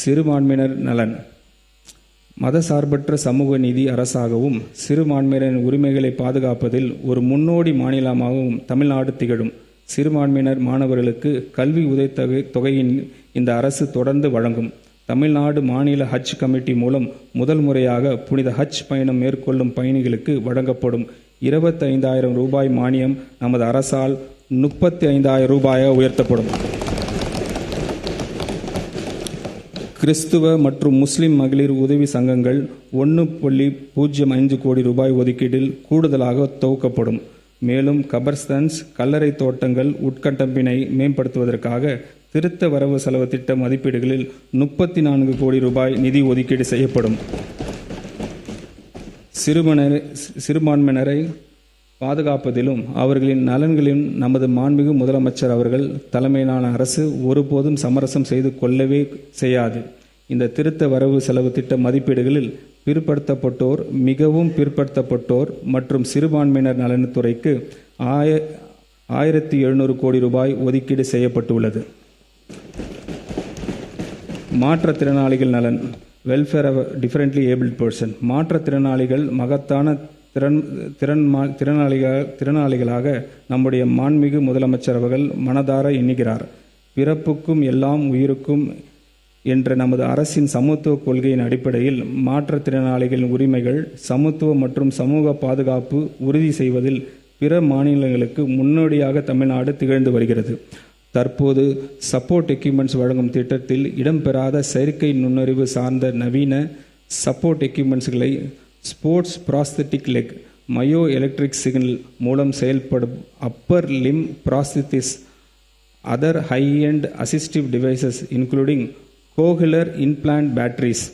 சிறுபான்மையினர் நலன். மதசார்பற்ற சமூக நீதி அரசாகவும் சிறுபான்மையினரின் உரிமைகளை பாதுகாப்பதில் ஒரு முன்னோடி மாநிலமாகவும் தமிழ்நாடு திகழும். சிறுபான்மையினர் மாணவர்களுக்கு கல்வி உதவித்தொகையின் இந்த அரசு தொடர்ந்து வழங்கும். தமிழ்நாடு மாநில ஹஜ் கமிட்டி மூலம் முதல் முறையாக புனித ஹஜ் பயணம் மேற்கொள்ளும் பயணிகளுக்கு வழங்கப்படும் 25,000 ரூபாய் மானியம் நமது அரசால் 35,000 ரூபாயாக உயர்த்தப்படும். கிறிஸ்துவ மற்றும் முஸ்லிம் மகளிர் உதவி சங்கங்கள் 1.05 கோடி ரூபாய் ஒதுக்கீட்டில் கூடுதலாக துவக்கப்படும். மேலும் கபர்ஸ்தான்ஸ், கல்லறை தோட்டங்கள் உட்கட்டமைப்பினை மேம்படுத்துவதற்காக திருத்த வரவு செலவு திட்ட மதிப்பீடுகளில் 34 கோடி ரூபாய் நிதி ஒதுக்கீடு செய்யப்படும். சிறுபான்மையினரை பாதுகாப்பதிலும் அவர்களின் நலன்களிலும் நமது மாண்புமிகு முதலமைச்சர் அவர்கள் தலைமையிலான அரசு ஒருபோதும் சமரசம் செய்து கொள்ளவே செய்யாது. இந்த திருத்த வரவு செலவு திட்ட மதிப்பீடுகளில் பிற்படுத்தப்பட்டோர், மிகவும் பிற்படுத்தப்பட்டோர் மற்றும் சிறுபான்மையினர் நலனுத்துறைக்கு 1,700 கோடி ரூபாய் ஒதுக்கீடு செய்யப்பட்டுள்ளது. மாற்றுத்திறனாளிகள் நலன். Welfare of differently abled person. மாற்றுத்திறனாளிகள் மகத்தான திறனாளிகளாக நம்முடைய மாண்புமிகு முதலமைச்சர் அவர்கள் மனதார எண்ணுகிறார். பிறப்புக்கும் எல்லாம் உயிருக்கும் என்ற நமது அரசின் சமத்துவ கொள்கையின் அடிப்படையில் மாற்றுத்திறனாளிகளின் உரிமைகள், சமத்துவம் மற்றும் சமூக பாதுகாப்பு உறுதி செய்வதில் பிற மாநிலங்களுக்கு முன்னோடியாக தமிழ்நாடு திகழ்ந்து வருகிறது. தற்போது சப்போர்ட் எக்யூப்மெண்ட்ஸ் வழங்கும் திட்டத்தில் இடம்பெறாத செயற்கை நுண்ணறிவு சார்ந்த நவீன சப்போர்ட் எக்யூப்மெண்ட்ஸ்களை sports prosthetic leg, myo electric signal மூலம் செயல்படும் upper limb prosthesis, other high-end assistive devices including cochlear implant batteries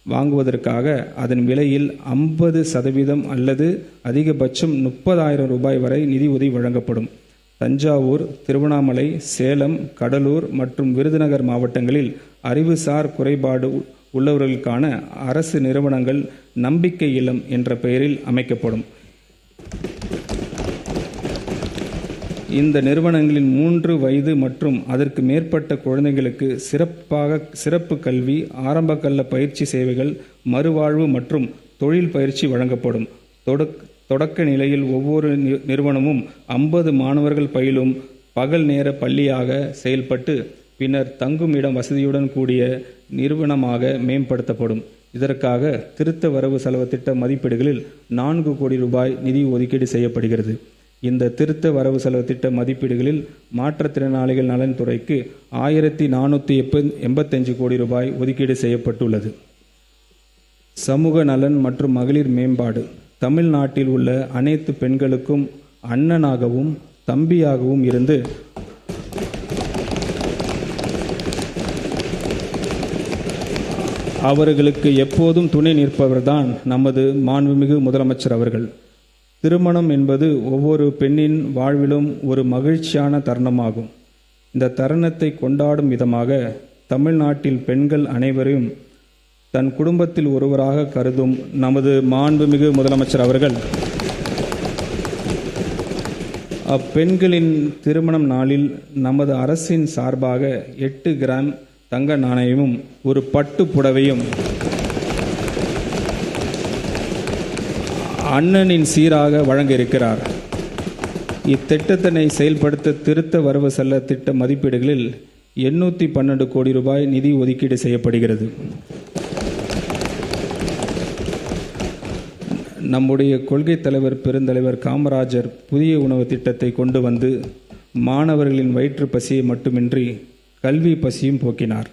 வாங்குவதற்காக அதன் விலையில் 50% அல்லது அதிகபட்சம் 30,000 ரூபாய் வரை நிதி உதவி வழங்கப்படும். தஞ்சாவூர், திருவண்ணாமலை, சேலம், கடலூர் மற்றும் விருதுநகர் மாவட்டங்களில் அறிவுசார் குறைபாடு உள்ளவர்களுக்கான அரசு நிறுவனங்கள் நம்பிக்கை இல்லம் என்ற பெயரில் அமைக்கப்படும். இந்த நிறுவனங்களில் 3 வயது மற்றும் அதற்கு மேற்பட்ட குழந்தைகளுக்கு சிறப்பு கல்வி, ஆரம்பகல்ல பயிற்சி சேவைகள், மறுவாழ்வு மற்றும் தொழில் பயிற்சி வழங்கப்படும். தொடக்க நிலையில் ஒவ்வொரு நிறுவனமும் 50 மாணவர்கள் பயிலும் பகல் நேர பள்ளியாக செயல்பட்டு பின்னர் தங்கும் இடம் வசதியுடன் கூடிய நிறுவனமாக மேம்படுத்தப்படும். இதற்காக திருத்த வரவு செலவு திட்ட மதிப்பீடுகளில் 4 கோடி ரூபாய் நிதி ஒதுக்கீடு செய்யப்படுகிறது. இந்த திருத்த வரவு செலவு திட்ட மதிப்பீடுகளில் மாற்றுத்திறனாளிகள் நலன்துறைக்கு 1,485 கோடி ரூபாய் ஒதுக்கீடு செய்யப்பட்டுள்ளது. சமூக நலன் மற்றும் மகளிர் மேம்பாடு. தமிழ்நாட்டில் உள்ள அனைத்து பெண்களுக்கும் அண்ணனாகவும் தம்பியாகவும் இருந்து அவர்களுக்கு எப்போதும் துணை நிற்பவர்தான் நமது மாண்புமிகு முதலமைச்சர் அவர்கள். திருமணம் என்பது ஒவ்வொரு பெண்ணின் வாழ்விலும் ஒரு மகிழ்ச்சியான தருணமாகும். இந்த தருணத்தை கொண்டாடும் விதமாக தமிழ்நாட்டில் பெண்கள் அனைவரையும் தன் குடும்பத்தில் ஒருவராக கருதும் நமது மாண்புமிகு முதலமைச்சர் அவர்கள் அப்பெண்களின் திருமணம் நாளில் நமது அரசின் சார்பாக 8 கிராம் தங்க நாணயமும் ஒரு பட்டு புடவையும் அண்ணனின் சீராக வழங்க இருக்கிறார். இத்திட்டத்தினை செயல்படுத்த திருத்த வரவு செலவு திட்ட மதிப்பீடுகளில் 812 கோடி ரூபாய் நிதி ஒதுக்கீடு செய்யப்படுகிறது. நம்முடைய கொள்கை தலைவர் பெருந்தலைவர் காமராஜர் புதிய உணவு திட்டத்தை கொண்டு வந்து மாணவர்களின் வயிற்று பசியை மட்டுமின்றி கல்வி பசியும் போக்கினார்.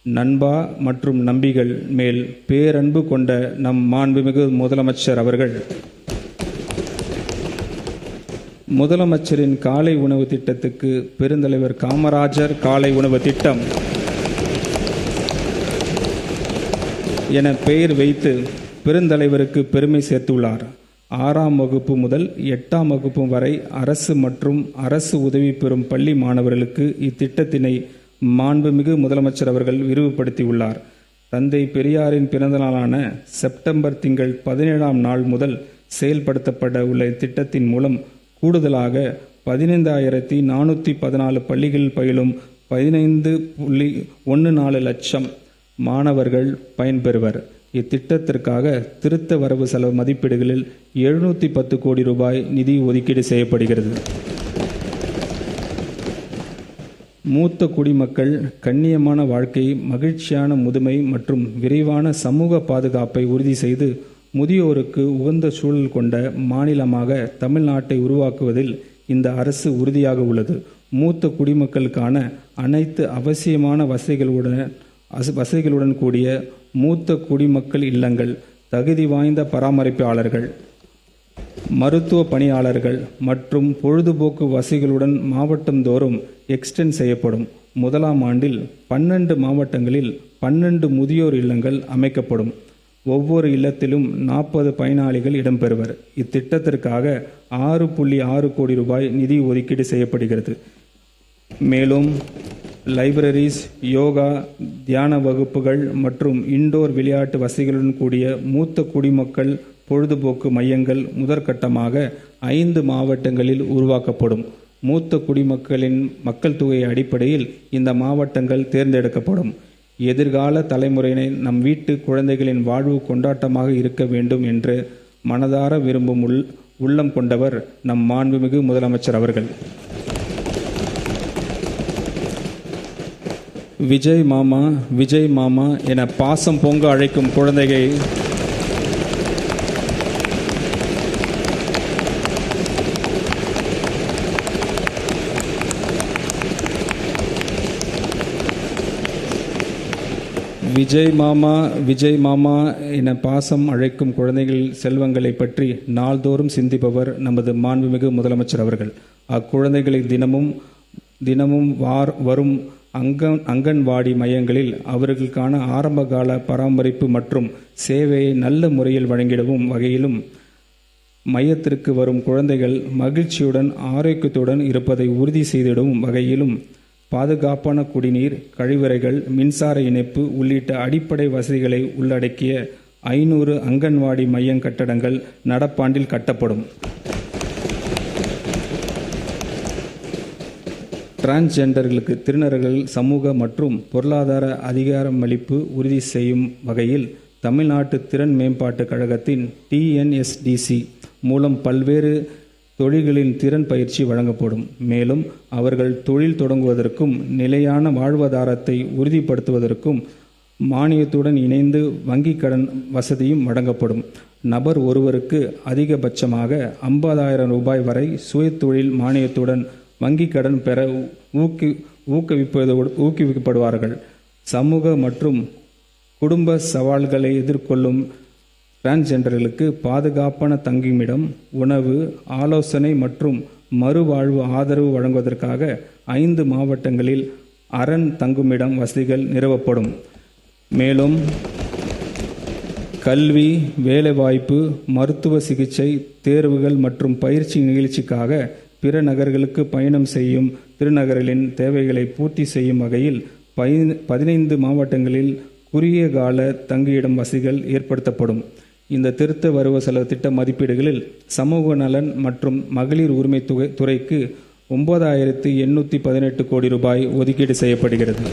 நண்பா மற்றும் நம்பிகள் மேல் பேரன்பு கொண்ட நம் மாண்புமிகு முதலமைச்சர் அவர்கள் முதலமைச்சரின் காலை உணவு திட்டத்துக்கு பெருந்தலைவர் காமராஜர் காலை உணவு திட்டம் என பெயர் வைத்து பெருந்தலைவருக்கு பெருமை சேர்த்துள்ளார். 6ஆம் வகுப்பு முதல் 8ஆம் வகுப்பு வரை அரசு மற்றும் அரசு உதவி பெறும் பள்ளி மாணவர்களுக்கு இத்திட்டத்தினை மாண்புமிகு முதலமைச்சர் அவர்கள் விரிவுபடுத்தியுள்ளார். தந்தை பெரியாரின் பிறந்த நாளான செப்டம்பர் திங்கள் 17ஆம் நாள் முதல் செயல்படுத்தப்பட உள்ள இத்திட்டத்தின் மூலம் கூடுதலாக 15,414 பள்ளிகளில் பயிலும் 15.14 லட்சம் மாணவர்கள் பயன்பெறுவர். இத்திட்டத்திற்காக திருத்த வரவு செலவு மதிப்பீடுகளில் 710 கோடி ரூபாய் நிதி ஒதுக்கீடு செய்யப்படுகிறது. மூத்த குடிமக்கள் கண்ணியமான வாழ்க்கை, மகிழ்ச்சியான முதுமை மற்றும் விரைவான சமூக பாதுகாப்பை உறுதி செய்து முதியோருக்கு உகந்த சூழல் கொண்ட மாநிலமாக தமிழ்நாட்டை உருவாக்குவதில் இந்த அரசு உறுதியாக உள்ளது. மூத்த குடிமக்களுக்கான அனைத்து அவசியமான வசதிகளுடன் கூடிய மூத்த குடிமக்கள் இல்லங்கள், தகுதி வாய்ந்த பராமரிப்பாளர்கள், மருத்துவ பணியாளர்கள் மற்றும் பொழுதுபோக்கு வசதிகளுடன் மாவட்டந்தோறும் எக்ஸ்டெண்ட் செய்யப்படும். முதலாம் ஆண்டில் 12 மாவட்டங்களில் 12 முதியோர் இல்லங்கள் அமைக்கப்படும். ஒவ்வொரு இல்லத்திலும் 40 பயனாளிகள் இடம்பெறுவர். இத்திட்டத்திற்காக 6.6 கோடி ரூபாய் நிதி ஒதுக்கீடு செய்யப்படுகிறது. மேலும் லைப்ரரிஸ், யோகா, தியான வகுப்புகள் மற்றும் இன்டோர் விளையாட்டு வசதிகளுடன் கூடிய மூத்த குடிமக்கள் பொழுதுபோக்கு மையங்கள் முதற்கட்டமாக 5 மாவட்டங்களில் உருவாக்கப்படும். மூத்த குடிமக்களின் மக்கள் தொகை அடிப்படையில் இந்த மாவட்டங்கள் தேர்ந்தெடுக்கப்படும். எதிர்கால தலைமுறையினை நம் வீட்டு குழந்தைகளின் வாழ்வு கொண்டாட்டமாக இருக்க வேண்டும் என்று மனதார விரும்பும் உள்ளம் கொண்டவர் நம் மாண்புமிகு முதலமைச்சர் அவர்கள். விஜய் மாமா, விஜய் மாமா என பாசம் பொங்க அழைக்கும் குழந்தையை விஜய் மாமா, விஜய் மாமா என பாசம் அழைக்கும் குழந்தைகள் செல்வங்களை பற்றி நாள்தோறும் சிந்திப்பவர் நமது மாண்புமிகு முதலமைச்சர் அவர்கள். அக்குழந்தைகளை தினமும் வரும் அங்கன்வாடி மையங்களில் அவர்களுக்கான ஆரம்பகால பராமரிப்பு மற்றும் சேவையை நல்ல முறையில் வழங்கிடவும் வகையிலும், மையத்திற்கு வரும் குழந்தைகள் மகிழ்ச்சியுடன் ஆரோக்கியத்துடன் இருப்பதை உறுதி செய்திடவும் வகையிலும் பாதுகாப்பான குடிநீர், கழிவறைகள், மின்சார இணைப்பு உள்ளிட்ட அடிப்படை வசதிகளை உள்ளடக்கிய 500 அங்கன்வாடி மைய கட்டடங்கள் நடப்பாண்டில் கட்டப்படும். டிரான்ஸ்ஜெண்டர்களுக்கு திருநர்கள் சமூக மற்றும் பொருளாதார அதிகாரமளிப்பு உறுதி செய்யும் வகையில் தமிழ்நாட்டு திறன் மேம்பாட்டுக் கழகத்தின் TNSDC மூலம் பல்வேறு தொழில்களின் திறன் பயிற்சி வழங்கப்படும். மேலும் அவர்கள் தொழில் தொடங்குவதற்கும் நிலையான வாழ்வாதாரத்தை உறுதிப்படுத்துவதற்கும் மானியத்துடன் இணைந்து வங்கி கடன் வசதியும் வழங்கப்படும். நபர் ஒருவருக்கு அதிகபட்சமாக 50,000 ரூபாய் வரை சுயதொழில் மானியத்துடன் வங்கி கடன் பெற ஊக்குவிக்கப்படுவார்கள். சமூக மற்றும் குடும்ப சவால்களை எதிர்கொள்ளும் டிரான்ஸ்ஜெண்டர்களுக்கு பாதுகாப்பான தங்குமிடம், உணவு, ஆலோசனை மற்றும் மறுவாழ்வு ஆதரவு வழங்குவதற்காக 5 மாவட்டங்களில் அரண் தங்குமிடம் வசதிகள் நிறுவப்படும். மேலும் கல்வி, வேலைவாய்ப்பு, மருத்துவ சிகிச்சை, தேர்வுகள் மற்றும் பயிற்சி நிகழ்ச்சிக்காக பிற நகர்களுக்கு பயணம் செய்யும் திருநகர்களின் தேவைகளை பூர்த்தி செய்யும் வகையில் 15 மாவட்டங்களில் குறுகிய கால தங்குயிடம் வசதிகள் ஏற்படுத்தப்படும். இந்த திருத்த வரவு செலவு திட்ட மதிப்பீடுகளில் சமூக நலன் மற்றும் மகளிர் உரிமை துறைக்கு 9,818 கோடி ரூபாய் ஒதுக்கீடு செய்யப்படுகிறது.